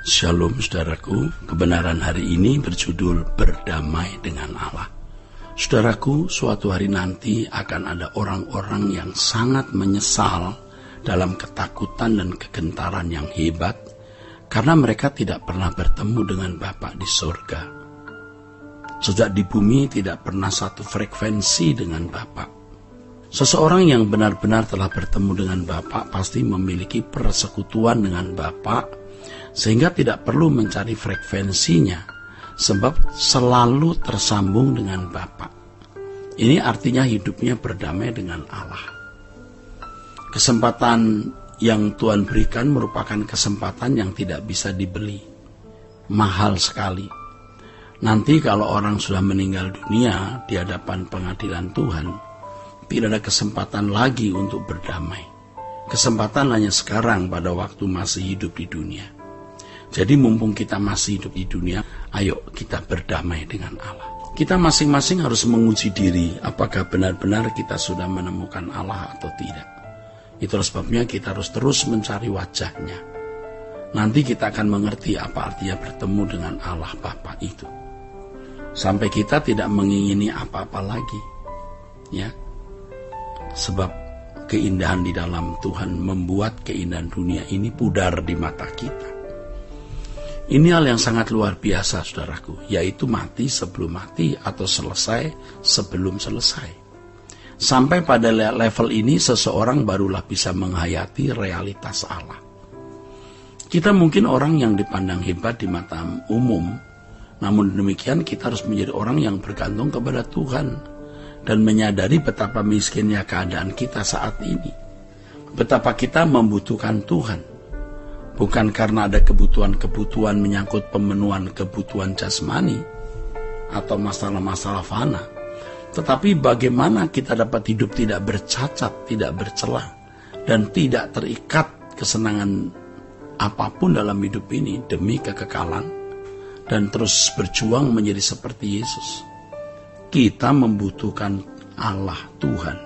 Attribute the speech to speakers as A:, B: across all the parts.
A: Shalom saudaraku, kebenaran hari ini berjudul Berdamai dengan Allah. Saudaraku, suatu hari nanti akan ada orang-orang yang sangat menyesal dalam ketakutan dan kegentaran yang hebat karena mereka tidak pernah bertemu dengan Bapa di surga. Sejak di bumi tidak pernah satu frekuensi dengan Bapa. Seseorang yang benar-benar telah bertemu dengan Bapa pasti memiliki persekutuan dengan Bapa, sehingga tidak perlu mencari frekuensinya, sebab selalu tersambung dengan Bapa. Ini artinya hidupnya berdamai dengan Allah. Kesempatan yang Tuhan berikan merupakan kesempatan yang tidak bisa dibeli. Mahal sekali. Nanti kalau orang sudah meninggal dunia di hadapan pengadilan Tuhan, tidak ada kesempatan lagi untuk berdamai. Kesempatan hanya sekarang pada waktu masih hidup di dunia. Jadi mumpung kita masih hidup di dunia, ayo kita berdamai dengan Allah. Kita masing-masing harus menguji diri apakah benar-benar kita sudah menemukan Allah atau tidak. Itulah sebabnya kita harus terus mencari wajahnya. Nanti kita akan mengerti apa artinya bertemu dengan Allah Bapa itu. Sampai kita tidak mengingini apa-apa lagi. Ya. Sebab keindahan di dalam Tuhan membuat keindahan dunia ini pudar di mata kita. Ini hal yang sangat luar biasa, saudaraku, yaitu mati sebelum mati atau selesai sebelum selesai. Sampai pada level ini, seseorang barulah bisa menghayati realitas Allah. Kita mungkin orang yang dipandang hebat di mata umum, namun demikian kita harus menjadi orang yang bergantung kepada Tuhan dan menyadari betapa miskinnya keadaan kita saat ini. Betapa kita membutuhkan Tuhan. Bukan karena ada kebutuhan-kebutuhan menyangkut pemenuhan kebutuhan jasmani atau masalah-masalah fana, tetapi bagaimana kita dapat hidup tidak bercacat, tidak bercelah, dan tidak terikat kesenangan apapun dalam hidup ini demi kekekalan, dan terus berjuang menjadi seperti Yesus. Kita membutuhkan Allah Tuhan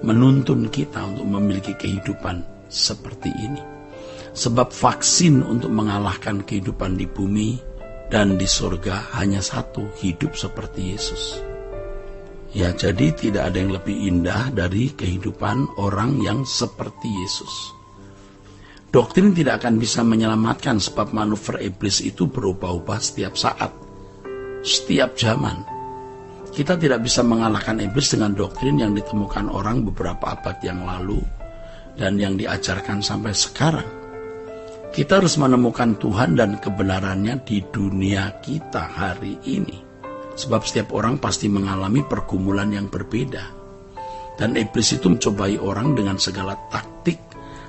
A: menuntun kita untuk memiliki kehidupan seperti ini. Sebab vaksin untuk mengalahkan kehidupan di bumi dan di surga hanya satu, hidup seperti Yesus. Ya, jadi tidak ada yang lebih indah dari kehidupan orang yang seperti Yesus. Doktrin tidak akan bisa menyelamatkan sebab manuver iblis itu berubah-ubah setiap saat, setiap zaman. Kita tidak bisa mengalahkan iblis dengan doktrin yang ditemukan orang beberapa abad yang lalu dan yang diajarkan sampai sekarang. Kita harus menemukan Tuhan dan kebenarannya di dunia kita hari ini. Sebab setiap orang pasti mengalami pergumulan yang berbeda. Dan iblis itu mencobai orang dengan segala taktik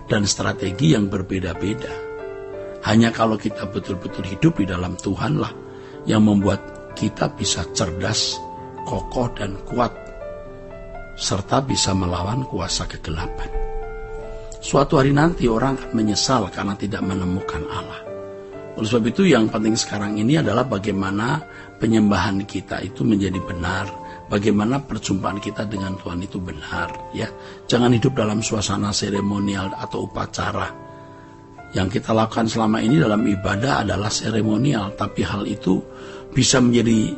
A: dan strategi yang berbeda-beda. Hanya kalau kita betul-betul hidup di dalam Tuhanlah yang membuat kita bisa cerdas, kokoh dan kuat, serta bisa melawan kuasa kegelapan. Suatu hari nanti orang akan menyesal karena tidak menemukan Allah. Oleh sebab itu yang penting sekarang ini adalah bagaimana penyembahan kita itu menjadi benar, bagaimana perjumpaan kita dengan Tuhan itu benar. Ya, jangan hidup dalam suasana seremonial atau upacara. Yang kita lakukan selama ini dalam ibadah adalah seremonial, tapi hal itu bisa menjadi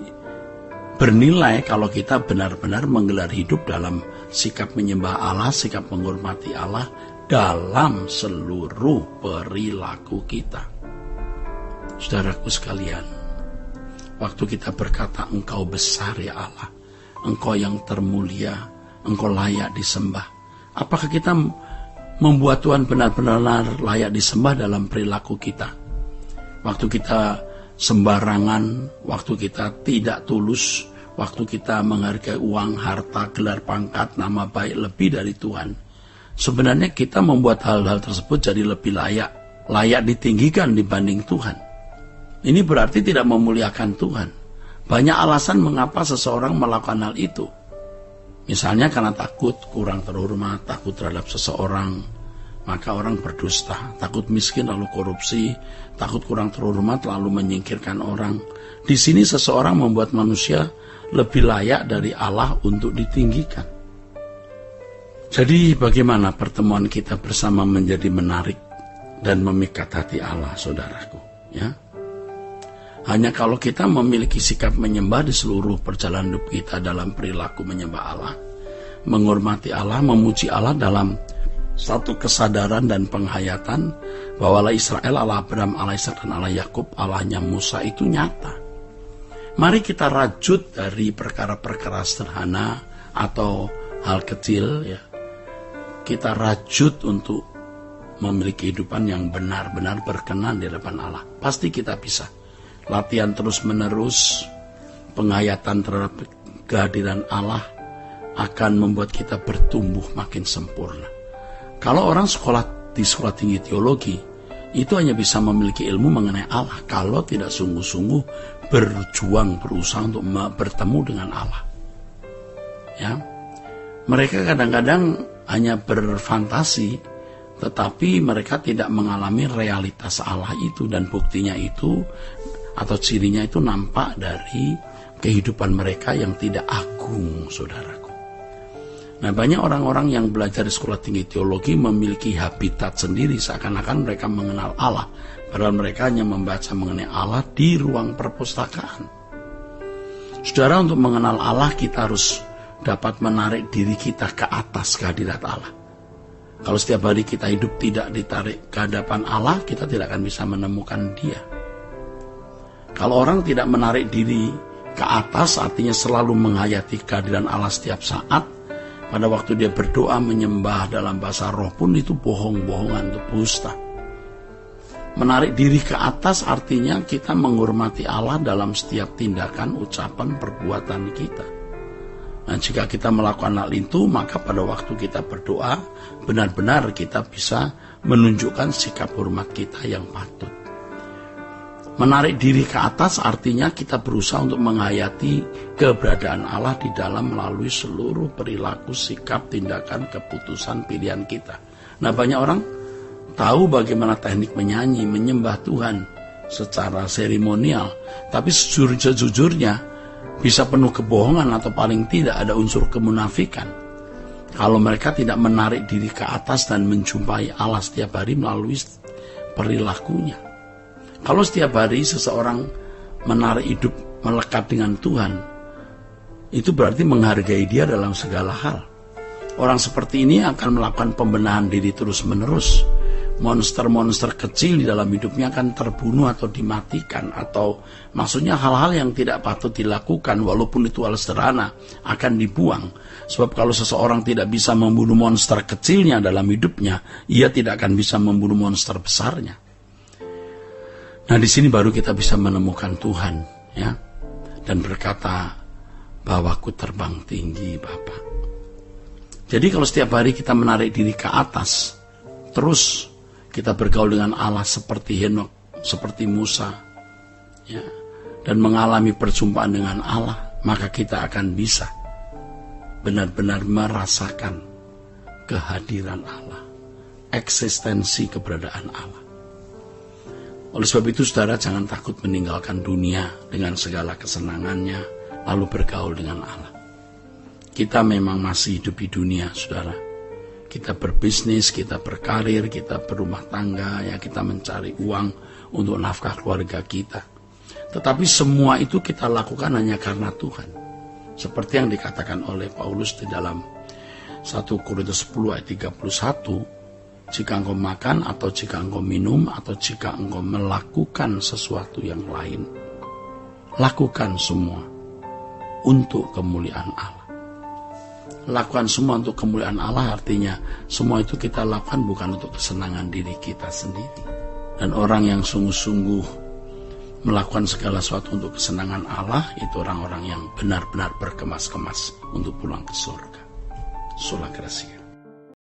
A: bernilai kalau kita benar-benar menggelar hidup dalam sikap menyembah Allah, sikap menghormati Allah dalam seluruh perilaku kita. Saudaraku sekalian, waktu kita berkata Engkau besar ya Allah, Engkau yang termulia, Engkau layak disembah, apakah kita membuat Tuhan benar-benar layak disembah dalam perilaku kita? Waktu kita sembarangan, waktu kita tidak tulus, waktu kita menghargai uang, harta, gelar pangkat, nama baik lebih dari Tuhan, sebenarnya kita membuat hal-hal tersebut jadi lebih layak ditinggikan dibanding Tuhan. Ini berarti tidak memuliakan Tuhan. Banyak alasan mengapa seseorang melakukan hal itu. Misalnya karena takut kurang terhormat, takut terhadap seseorang, maka orang berdusta. Takut miskin lalu korupsi, takut kurang terhormat lalu menyingkirkan orang. Di sini seseorang membuat manusia lebih layak dari Allah untuk ditinggikan. Jadi bagaimana pertemuan kita bersama menjadi menarik dan memikat hati Allah, saudaraku? Ya. Hanya kalau kita memiliki sikap menyembah di seluruh perjalanan hidup kita dalam perilaku menyembah Allah, menghormati Allah, memuji Allah dalam satu kesadaran dan penghayatan bahwa Allah Israel, Allah Abraham, Allah Ishak dan Allah Yakub, Allahnya Musa itu nyata. Mari kita rajut dari perkara-perkara sederhana atau hal kecil, ya. Kita rajut untuk memiliki kehidupan yang benar-benar berkenan di hadapan Allah. Pasti kita bisa. Latihan terus-menerus, penghayatan terhadap kehadiran Allah akan membuat kita bertumbuh makin sempurna. Kalau orang di sekolah tinggi teologi, itu hanya bisa memiliki ilmu mengenai Allah kalau tidak sungguh-sungguh berjuang, berusaha untuk bertemu dengan Allah. Ya, mereka kadang-kadang hanya berfantasi, tetapi mereka tidak mengalami realitas Allah itu, dan buktinya itu atau cirinya itu nampak dari kehidupan mereka yang tidak agung, saudaraku. Nah, banyak orang-orang yang belajar di sekolah tinggi teologi memiliki habitat sendiri, seakan-akan mereka mengenal Allah, padahal mereka hanya membaca mengenai Allah di ruang perpustakaan. Saudara, untuk mengenal Allah kita harus dapat menarik diri kita ke atas kehadirat Allah. Kalau setiap hari kita hidup tidak ditarik ke hadapan Allah, kita tidak akan bisa menemukan Dia. Kalau orang tidak menarik diri ke atas, artinya selalu menghayati kehadiran Allah setiap saat. Pada waktu dia berdoa menyembah dalam bahasa roh pun itu bohong-bohongan, itu dusta. Menarik diri ke atas artinya kita menghormati Allah dalam setiap tindakan, ucapan, perbuatan kita. Nah, jika kita melakukan hal itu, maka pada waktu kita berdoa, benar-benar kita bisa menunjukkan sikap hormat kita yang patut. Menarik diri ke atas artinya kita berusaha untuk menghayati keberadaan Allah di dalam melalui seluruh perilaku, sikap, tindakan, keputusan, pilihan kita. Nah, banyak orang tahu bagaimana teknik menyanyi, menyembah Tuhan secara seremonial, tapi sejujurnya bisa penuh kebohongan atau paling tidak ada unsur kemunafikan kalau mereka tidak menarik diri ke atas dan menjumpai Allah setiap hari melalui perilakunya. Kalau setiap hari seseorang menarik hidup melekat dengan Tuhan, itu berarti menghargai Dia dalam segala hal. Orang seperti ini akan melakukan pembenahan diri terus-menerus. Monster-monster kecil di dalam hidupnya akan terbunuh atau dimatikan, atau maksudnya hal-hal yang tidak patut dilakukan walaupun itu hal sederhana akan dibuang. Sebab kalau seseorang tidak bisa membunuh monster kecilnya dalam hidupnya, ia tidak akan bisa membunuh monster besarnya. Nah, di sini baru kita bisa menemukan Tuhan, ya, dan berkata bahwa aku terbang tinggi, Bapa. Jadi kalau setiap hari kita menarik diri ke atas, terus kita bergaul dengan Allah seperti Henok, seperti Musa, ya, dan mengalami perjumpaan dengan Allah, maka kita akan bisa benar-benar merasakan kehadiran Allah, eksistensi keberadaan Allah. Oleh sebab itu, saudara, jangan takut meninggalkan dunia dengan segala kesenangannya, lalu bergaul dengan Allah. Kita memang masih hidup di dunia, saudara. Kita berbisnis, kita berkarir, kita berumah tangga, ya, kita mencari uang untuk nafkah keluarga kita. Tetapi semua itu kita lakukan hanya karena Tuhan. Seperti yang dikatakan oleh Paulus di dalam 1 Korintus 10 ayat 31, jika engkau makan atau jika engkau minum atau jika engkau melakukan sesuatu yang lain, lakukan semua untuk kemuliaan Allah. Lakukan semua untuk kemuliaan Allah artinya semua itu kita lakukan bukan untuk kesenangan diri kita sendiri. Dan orang yang sungguh-sungguh melakukan segala sesuatu untuk kesenangan Allah, itu orang-orang yang benar-benar berkemas-kemas untuk pulang ke surga. Sola Gracia.